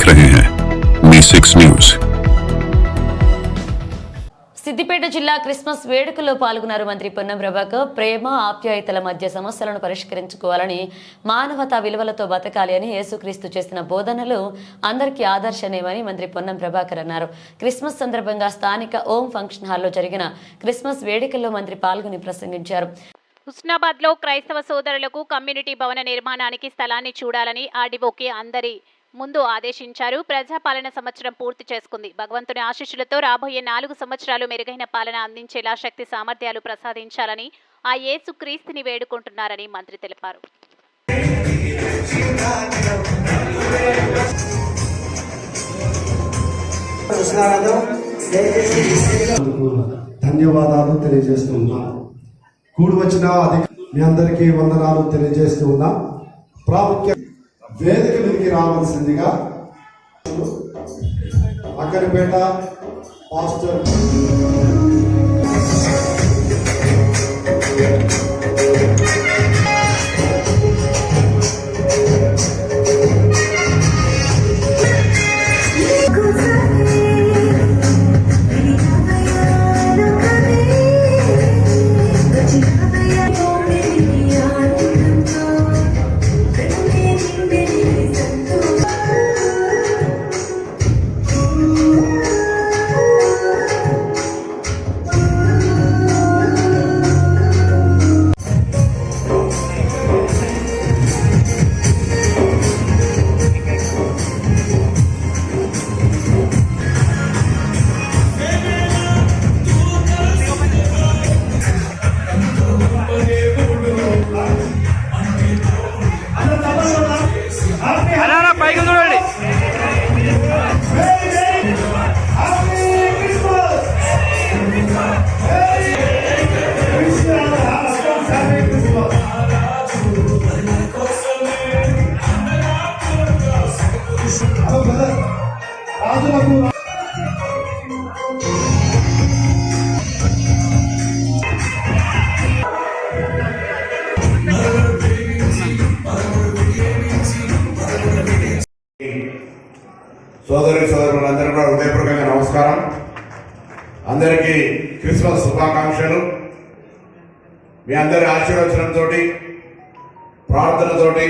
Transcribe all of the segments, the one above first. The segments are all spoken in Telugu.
देख रहे हैं मी6 न्यूज। సిద్దిపేట జిల్లా క్రిస్మస్ వేడుకల్లో పాల్గొన్నారు మంత్రి పొన్నం ప్రభాకర్. ప్రేమ ఆప్యాయతల మధ్య సమస్యలను పరిష్కరించుకోవాలని, మానవతా విలువలతో బతకాలి అని యేసుక్రీస్తు చేసిన బోధనలు అందరికీ ఆదర్శనీయమని మంత్రి పొన్నం ప్రభాకర్ అన్నారు. క్రిస్మస్ సందర్భంగా స్థానిక ఓం ఫంక్షన్ హాల్లో జరిగిన క్రిస్మస్ వేడుకల్లో మంత్రి పాల్గొని ప్రసంగించారు. హుస్నాబాద్ లో క్రైస్తవ సోదరులకు కమ్యూనిటీ భవన నిర్మాణానికి స్థలాన్ని చూడాలని ఆర్డీఓకి అందరి ముందు ఆదేశించారు. ప్రజాపాలన సంవత్సరం పూర్తి చేసుకుంది. భగవంతుని ఆశీస్సులతో రాబోయే 4 సంవత్సరాలు మెరుగైన పాలన అందించేలా శక్తి సామర్థ్యాలు ప్రసాదించాలని ఆ యేసు క్రీస్తుని వేడుకుంటున్నారని మంత్రి తెలిపారు. ధన్యవాదాలు తెలియజేస్తున్నా. కూడి వచ్చిన మీ అందరికీ వందనాలు తెలియజేస్తూ ఉన్నా. ప్రాముఖ్య వేదిక మీదకి రావాల్సిందిగా అక్కడిపేట పాస్టర్ సోదరులందరూ కూడా హృదయపూర్వకంగా నమస్కారం. అందరికీ క్రిస్మస్ శుభాకాంక్షలు. మీ అందరి ఆశీర్వచనంతో, ప్రార్థనతోటి,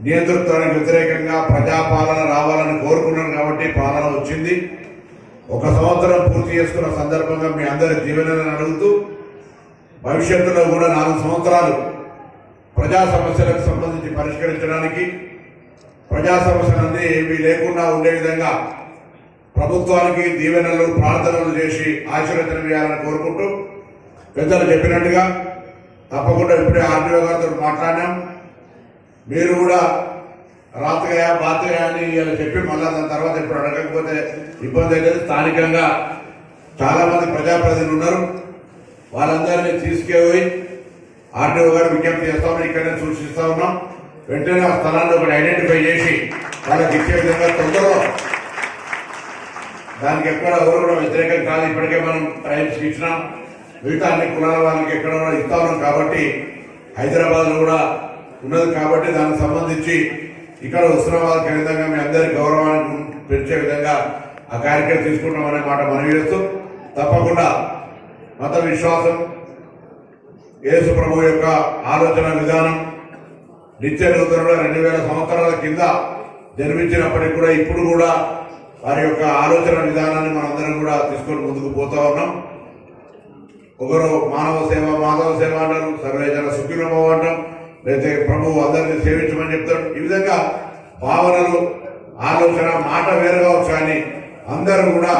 నియంతృత్వానికి వ్యతిరేకంగా ప్రజాపాలన రావాలని కోరుకున్నాను కాబట్టి పాలన వచ్చింది. 1 సంవత్సరం పూర్తి చేసుకున్న సందర్భంగా మీ అందరి దీవెనలను అడుగుతూ, భవిష్యత్తులో కూడా 4 సంవత్సరాలు ప్రజా సమస్యలకు సంబంధించి పరిష్కరించడానికి, ప్రజా సమస్యలన్నీ ఏమీ లేకుండా ఉండే విధంగా ప్రభుత్వానికి దీవెనలు, ప్రార్థనలు చేసి ఆశీర్వచనం చేయాలని కోరుకుంటూ, పెద్దలు చెప్పినట్టుగా తప్పకుండా ఇప్పుడే ఆర్డీఓ గారితో మాట్లాడినాం. మీరు కూడా రాత్రిగా బాత్రగా అని ఇలా చెప్పి మళ్ళా దాని తర్వాత ఇప్పుడు అడగకపోతే ఇబ్బంది అయితే స్థానికంగా చాలా మంది ప్రజాప్రతినిధులు ఉన్నారు. వాళ్ళందరినీ తీసుకెళ్ళి ఆర్డీఓ గారు విజ్ఞప్తి చేస్తా ఉన్నాం, ఇక్కడనే సూచిస్తా ఉన్నాం. వెంటనే ఆ స్థలాన్ని ఒకటి ఐడెంటిఫై చేసి వాళ్ళకి ఇచ్చే విధంగా తొందరలో, దానికి ఎక్కడ ఎవరు కూడా వ్యతిరేకం కాదు. ఇప్పటికే మనం ట్రైబ్స్ ఇచ్చినాం, మిగతా అన్ని కులాల వాళ్ళకి ఎక్కడ కూడా ఇస్తా ఉన్నాం. కాబట్టి హైదరాబాద్ లో కూడా ఉన్నది కాబట్టి దానికి సంబంధించి ఇక్కడ హుస్నాబాద్ కేంద్రంగా మీ అందరి గౌరవాన్ని పెంచే విధంగా ఆ కార్యక్రమం తీసుకుంటామనే మాట మనవి చేస్తూ, తప్పకుండా మత విశ్వాసం, యేసు ప్రభు యొక్క ఆలోచన విధానం నిత్య నూతనంలో 2000 సంవత్సరాల కింద జన్మించినప్పటికీ కూడా ఇప్పుడు కూడా వారి యొక్క ఆలోచన విధానాన్ని మనందరం కూడా తీసుకొని ముందుకు పోతా ఉన్నాం. ఒకరు మానవ సేవ, మాధవ సేవ అంటారు, సర్వేజన సుఖినోభవ అంటాం, లేకపోతే ప్రభు అందరినీ సేవించమని చెప్తాడు. ఈ విధంగా భావనలు, ఆలోచన, మాట వేరు కావచ్చు, కానీ అందరూ కూడా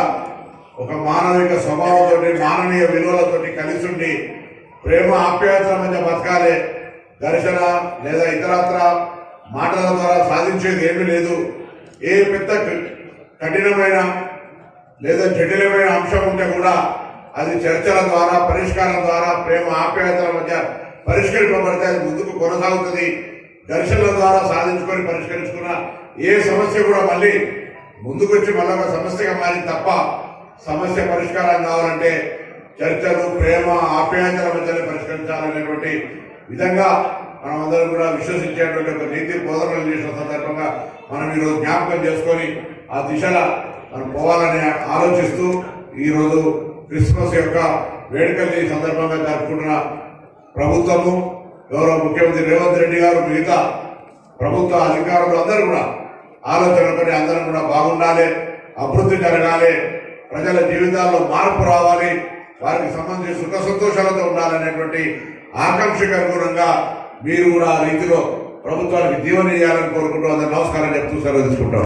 ఒక మానవిక స్వభావంతో, మానవీయ విలువలతోటి కలిసి ఉండి ప్రేమ ఆప్యాయతల మధ్య బతకాలే. ఘర్షణ లేదా ఇతరత్ర మాటల ద్వారా సాధించేది ఏమీ లేదు. ఏ పెద్ద కఠినమైన లేదా జటిలమైన అంశం ఉంటే కూడా అది చర్చల ద్వారా, పరిష్కారం ద్వారా, ప్రేమ ఆప్యాయతల మధ్య పరిష్కరింపబడితే అది ముందుకు కొనసాగుతుంది. ఘర్షణల ద్వారా సాధించుకొని పరిష్కరించుకున్న ఏ సమస్య కూడా మళ్ళీ ముందుకొచ్చి మళ్ళీ ఒక సమస్యగా మారింది తప్ప, సమస్య పరిష్కారం కావాలంటే చర్చలు, ప్రేమ, ఆప్యాయతల మధ్యనే పరిష్కరించాలనేటువంటి విధంగా మనం అందరం కూడా విశ్వసించేటువంటి ఒక నీతి బోధనలు చేసిన సందర్భంగా మనం ఈరోజు జ్ఞాపకం చేసుకొని ఆ దిశగా మనం పోవాలని ఆలోచిస్తూ ఈరోజు క్రిస్మస్ యొక్క వేడుకల్ని ఈ సందర్భంగా జరుపుకుంటున్న ప్రభుత్వము, గౌరవ ముఖ్యమంత్రి రేవంత్ రెడ్డి గారు, మిగతా ప్రభుత్వ అధికారులు అందరూ కూడా ఆలోచనపడి అందరం కూడా బాగుండాలి, అభివృద్ధి జరగాలి, ప్రజల జీవితాల్లో మార్పు రావాలి, వారికి సంబంధించి సుఖ సంతోషాలతో ఉండాలనేటువంటి ఆకాంక్షకు అనుగుణంగా మీరు కూడా ఆ రీతిలో ప్రభుత్వానికి జీవనం ఇవ్వాలని కోరుకుంటూ అందరూ నమస్కారం చెప్తూ సెలవు తీసుకుంటాం.